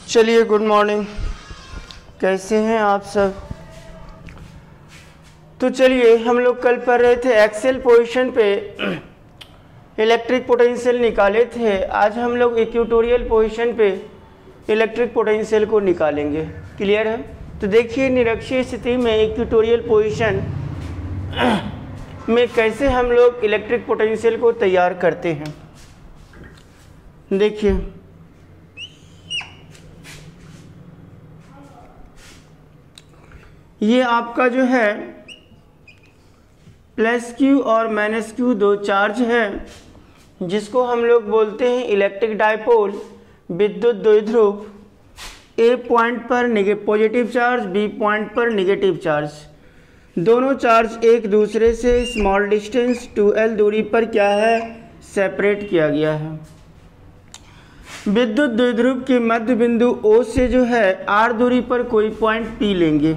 चलिए, good morning. कैसे हैं आप सब? तो चलिए, हम लोग कल पढ़ रहे थे एक्सेल पोजीशन पे इलेक्ट्रिक पोटेंशियल निकाले थे। आज हम लोग इक्वेटोरियल पोजीशन पे इलेक्ट्रिक पोटेंशियल को निकालेंगे। क्लियर है? तो देखिए, निरक्षीय स्थिति में इक्वेटोरियल पोजीशन में कैसे हम लोग इलेक्ट्रिक पोटेंशियल को तैयार करते हैं। देखिए, ये आपका जो है प्लस क्यू और माइनस क्यू दो चार्ज है, जिसको हम लोग बोलते हैं इलेक्ट्रिक डायपोल, विद्युत द्विध्रुव। ए पॉइंट पर पॉजिटिव चार्ज, बी पॉइंट पर नेगेटिव चार्ज। दोनों चार्ज एक दूसरे से स्मॉल डिस्टेंस 2l दूरी पर क्या है, सेपरेट किया गया है। विद्युत द्विध्रुव के मध्य बिंदु O से जो है r दूरी पर कोई पॉइंट P लेंगे।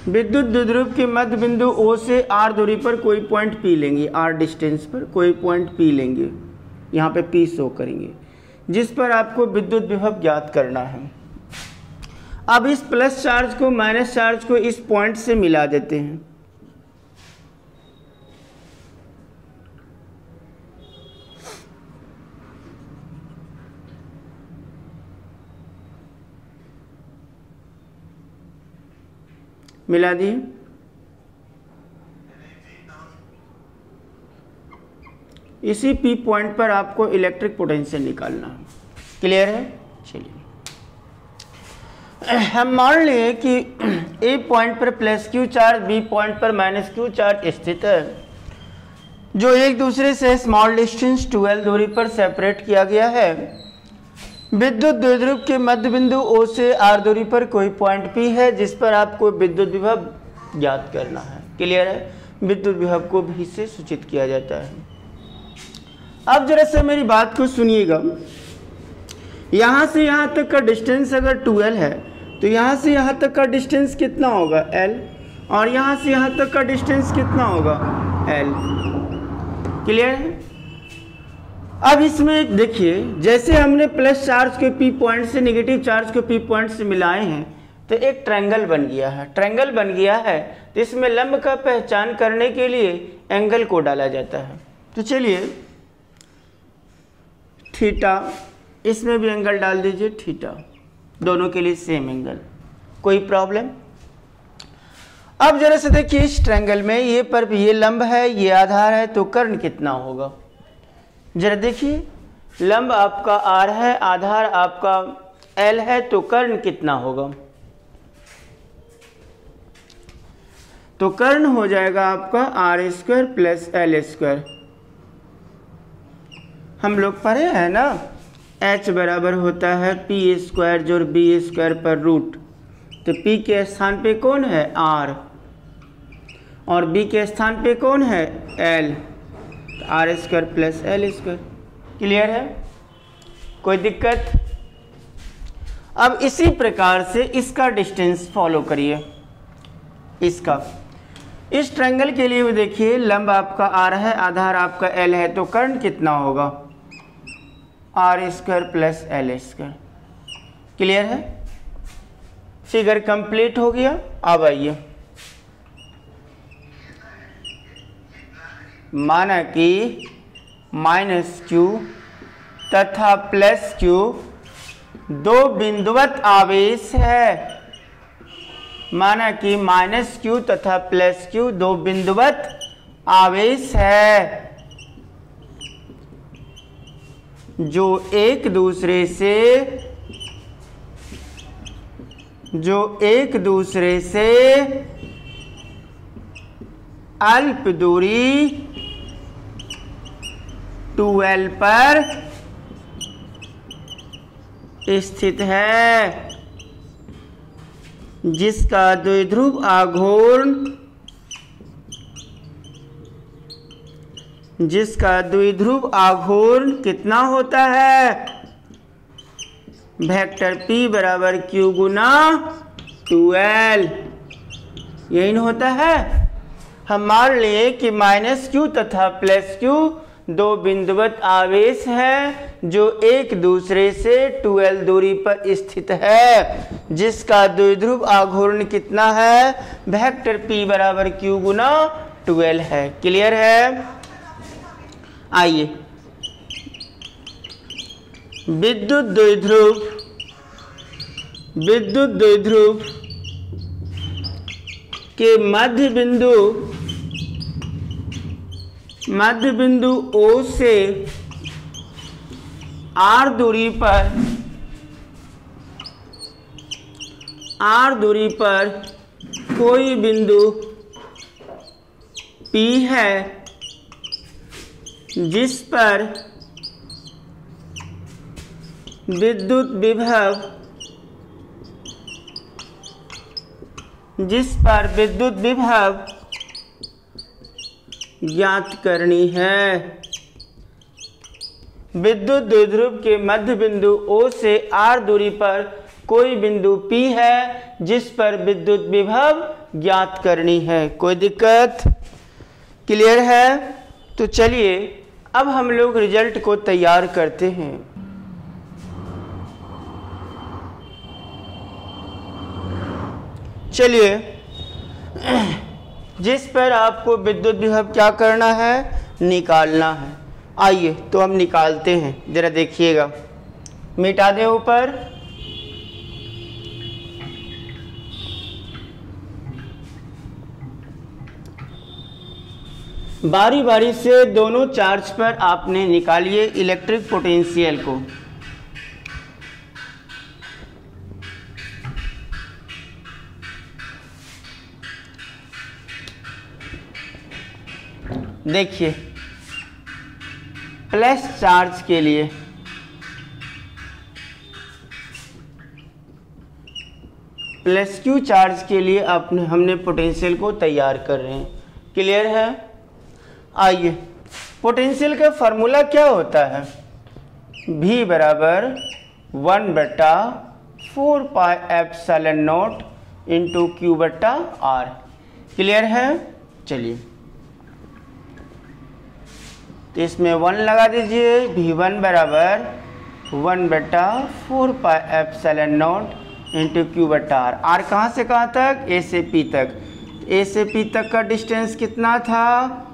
विद्युत द्विध्रुव के मध्य बिंदु O से r दूरी पर कोई पॉइंट P लेंगे, r डिस्टेंस पर कोई पॉइंट P लेंगे। यहाँ पे P शो करेंगे, जिस पर आपको विद्युत विभव ज्ञात करना है। अब इस प्लस चार्ज को माइनस चार्ज को इस पॉइंट से मिला देते हैं। मिला दिए। इसी P पॉइंट पर आपको इलेक्ट्रिक पोटेंशियल निकालना है। क्लियर है? चलिए, हम मान लें कि A पॉइंट पर plus Q charge, B point पर माइनस क्यू चार्ज स्थित है, जो एक दूसरे से स्मॉल डिस्टेंस 2l दूरी पर सेपरेट किया गया है। विद्युत द्विध्रुव के मध्य बिंदु O से r दूरी पर कोई पॉइंट P है, जिस पर आपको विद्युत विभव ज्ञात करना है। क्लियर है? विद्युत विभव को भी से सूचित किया जाता है। अब जरा से मेरी बात को सुनिएगा। यहाँ से यहाँ तक का डिस्टेंस अगर 2l है, तो यहाँ से यहाँ तक का डिस्टेंस कितना होगा, l, और यहाँ से यहाँ तक का डिस्टेंस कितना होगा, l। क्लियर है? अब इसमें देखिए, जैसे हमने प्लस चार्ज के P पॉइंट से नेगेटिव चार्ज के P पॉइंट से मिलाए हैं, तो एक ट्रायंगल बन गया है। ट्रायंगल बन गया है तो इसमें लंब का पहचान करने के लिए एंगल को डाला जाता है। तो चलिए, थीटा, इसमें भी एंगल डाल दीजिए थीटा, दोनों के लिए सेम एंगल। कोई प्रॉब्लम? अब जरा से देखिए, इस ट्रायंगल में ये लंब है, ये आधार है, तो कर्ण कितना होगा। जरा देखिए, लंब आपका r है, आधार आपका l है, तो कर्ण कितना होगा। तो कर्ण हो जाएगा आपका r² प्लस l²। हम लोग पढ़े हैं ना, h बराबर होता है p² जोड़ b² पर रूट। तो p के स्थान पे कौन है, r, और b के स्थान पे कौन है, l। r² plus l²। Clear है? कोई दिक्कत? अब इसी प्रकार से इसका डिस्टेंस फॉलो करिए। इसका, इस ट्रायंगल के लिए भी देखिए, लंब आपका r है, आधार आपका l है, तो कर्ण कितना होगा, r² प्लस l²। क्लियर है? फिगर कंप्लीट हो गया। अब आइए, माना कि माइनस क्यू तथा प्लस क्यू दो बिंदुवत आवेश है। माना कि माइनस क्यू तथा प्लस क्यू दो बिंदुवत आवेश है, जो एक दूसरे से अल्प दूरी 2l पर स्थित है, जिसका द्विध्रुव आघूर्ण कितना होता है, वेक्टर P बराबर Q गुना 2l। यही न होता है। हम मान लिए कि माइनस क्यू तथा प्लस क्यू दो बिंदुवत आवेश हैं जो एक दूसरे से 2l दूरी पर स्थित है, जिसका द्विध्रुव आघूर्ण कितना है, वेक्टर p बराबर q गुना 2l है। क्लियर है? आइए, विद्युत द्विध्रुव के मध्य बिंदु O से R दूरी पर कोई बिंदु P है जिस पर विद्युत विभव ज्ञात करनी है। विद्युत द्विध्रुव के मध्य बिंदु O से R दूरी पर कोई बिंदु P है जिस पर विद्युत विभव ज्ञात करनी है। कोई दिक्कत? क्लियर है? तो चलिए अब हम लोग रिजल्ट को तैयार करते हैं। चलिए, जिस पर आपको विद्युत विभव क्या करना है, निकालना है। आइए तो हम निकालते हैं, जरा देखिएगा। मिटा दें ऊपर। बारी बारी से दोनों चार्ज पर आपने निकालिए इलेक्ट्रिक पोटेंशियल को। देखिए, प्लस चार्ज के लिए प्लस क्यू चार्ज के लिए हमने पोटेंशियल को तैयार कर रहे हैं। क्लियर है? आइए, पोटेंशियल का फॉर्मूला क्या होता है, V बराबर 1/4 pi epsilon not into Q बटा R। क्लियर है? चलिए, तो इसमें 1 लगा दीजिए। V1 बराबर 1/4 pi epsilon not into Q बटा R। R कहाँ से कहाँ तक? A से P तक। A से P तक का डिस्टेंस कितना था?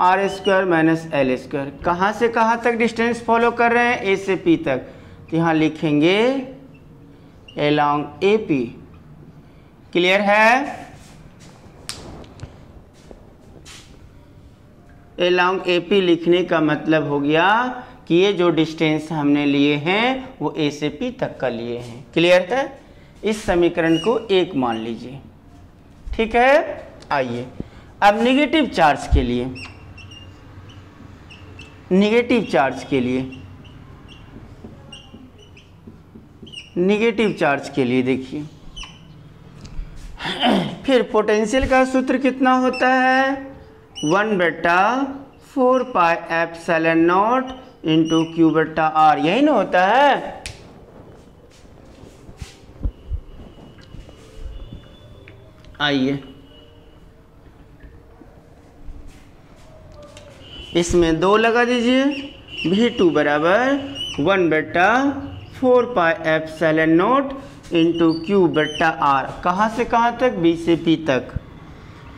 R² minus L²। कहाँ से कहाँ तक डिस्टेंस फॉलो कर रहे हैं? A से P तक। तो यहाँ लिखेंगे along AP। क्लियर है? along AP लिखने का मतलब हो गया कि ये जो डिस्टेंस हमने लिए हैं वो A से P तक का लिए हैं। क्लियर है? इस समीकरण को 1 मान लीजिए। ठीक है? आइए अब निगेटिव चार्ज के लिए, निगेटिव चार्ज के लिए देखिए, फिर पोटेंशियल का सूत्र कितना होता है? 1/4 pi epsilon not into Q बटा R। यही ना होता है? आइए, इसमें 2 लगा दीजिए। V2 बराबर 1/4 pi epsilon not into Q बटा R। कहाँ से कहाँ तक? B से P तक।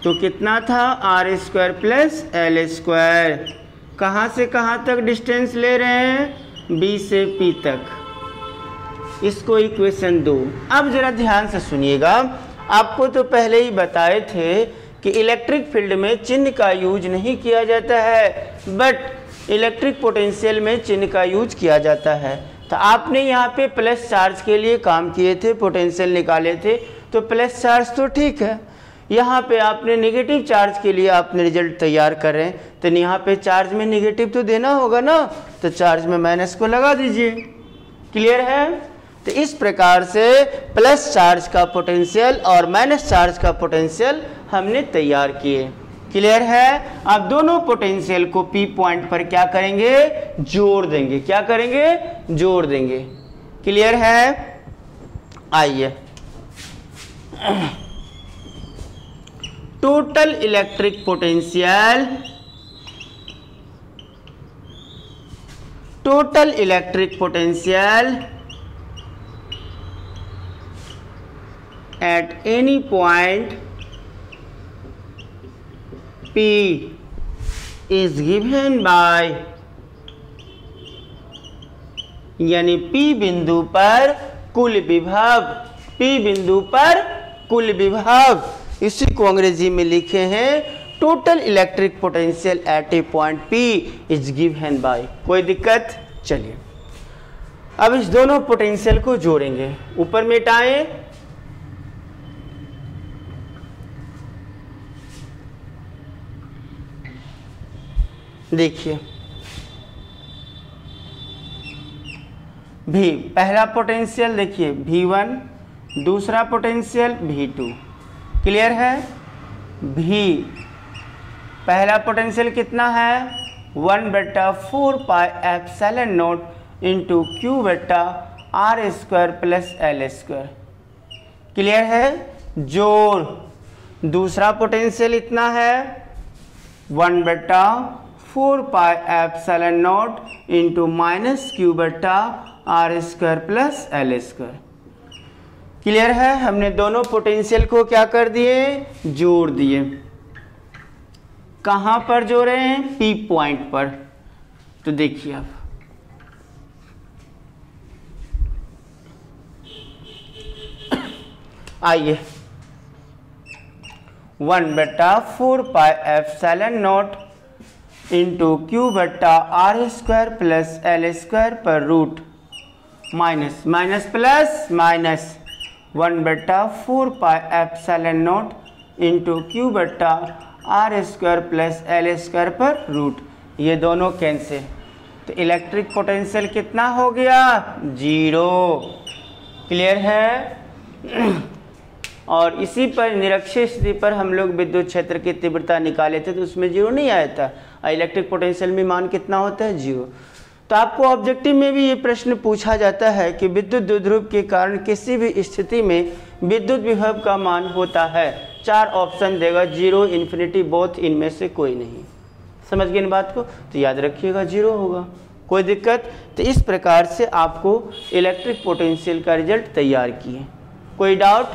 तो कितना था? R² plus L²। कहाँ से कहाँ तक डिस्टेंस ले रहे हैं? B से P तक। इसको इक्वेशन 2। अब जरा ध्यान से सुनिएगा, आपको तो पहले ही बताए थे कि इलेक्ट्रिक फील्ड में चिन्ह का यूज नहीं किया जाता है, बट इलेक्ट्रिक पोटेंशियल में चिन्ह का यूज किया जाता है। तो आपने यहाँ पे प्लस चार्ज के लिए काम किए थे, पोटेंशियल निकाले थे, तो प्लस चार्ज तो ठीक है। यहाँ पे आपने नेगेटिव चार्ज के लिए आपने रिजल्ट तैयार कर रहे हैं, तो यहाँ पे चार्ज में नेगेटिव तो देना होगा ना, तो चार्ज में माइनस को लगा दीजिए। क्लियर है? तो इस प्रकार से प्लस चार्ज का पोटेंशियल और माइनस चार्ज का पोटेंशियल हमने तैयार किए। क्लियर है? अब दोनों पोटेंशियल को P पॉइंट पर क्या करेंगे? जोड़ देंगे। क्या करेंगे? जोड़ देंगे। क्लियर है? आइए, total electric potential at any point P is given by, यानी P बिंदु पर कुल विभव, इसी को अंग्रेजी में लिखे हैं total electric potential at A point P is given by. कोई दिक्कत? चलिए अब इस दोनों पोटेंशियल को जोड़ेंगे। ऊपर मिटाएं, देखिए V पहला पोटेंशियल देखिए V1, दूसरा पोटेंशियल V2। क्लियर है? V पहला पोटेंशियल कितना है 1/4πε0 इंटू Q बटा R square plus L square. Clear है? जोड़ दूसरा पोटेंशियल इतना है 1/4πε0 इंटू माइनस Q बटा R square plus L square. Clear है? हमने दोनों पोटेंशियल को क्या कर दिए? जोड़ दिए। कहाँ पर जोड़े हैं? P पॉइंट पर। तो देखिए अब आइए 1/4πε0 इंटू Q बटा R square plus L square पर root minus minus plus minus 1/4πε0 into Q बटा R square plus L square पर रूट, ये दोनों कैंसिल। तो इलेक्ट्रिक पोटेंशियल कितना हो गया? 0। क्लियर है? और इसी पर निरक्षीय स्थिति पर हम लोग विद्युत क्षेत्र की तीव्रता निकाले थे तो उसमें 0 नहीं आया था। इलेक्ट्रिक पोटेंशियल में मान कितना होता है? 0। तो आपको ऑब्जेक्टिव में भी ये प्रश्न पूछा जाता है कि विद्युत द्विध्रुव के कारण किसी भी स्थिति में विद्युत विभव का मान होता है। 4 ऑप्शन देगा, 0, इन्फिनिटी, बोथ, इनमें से कोई नहीं। समझ गए इन बात को? तो याद रखिएगा 0 होगा। कोई दिक्कत? तो इस प्रकार से आपको इलेक्ट्रिक पोटेंशियल का रिजल्ट तैयार किए। कोई डाउट?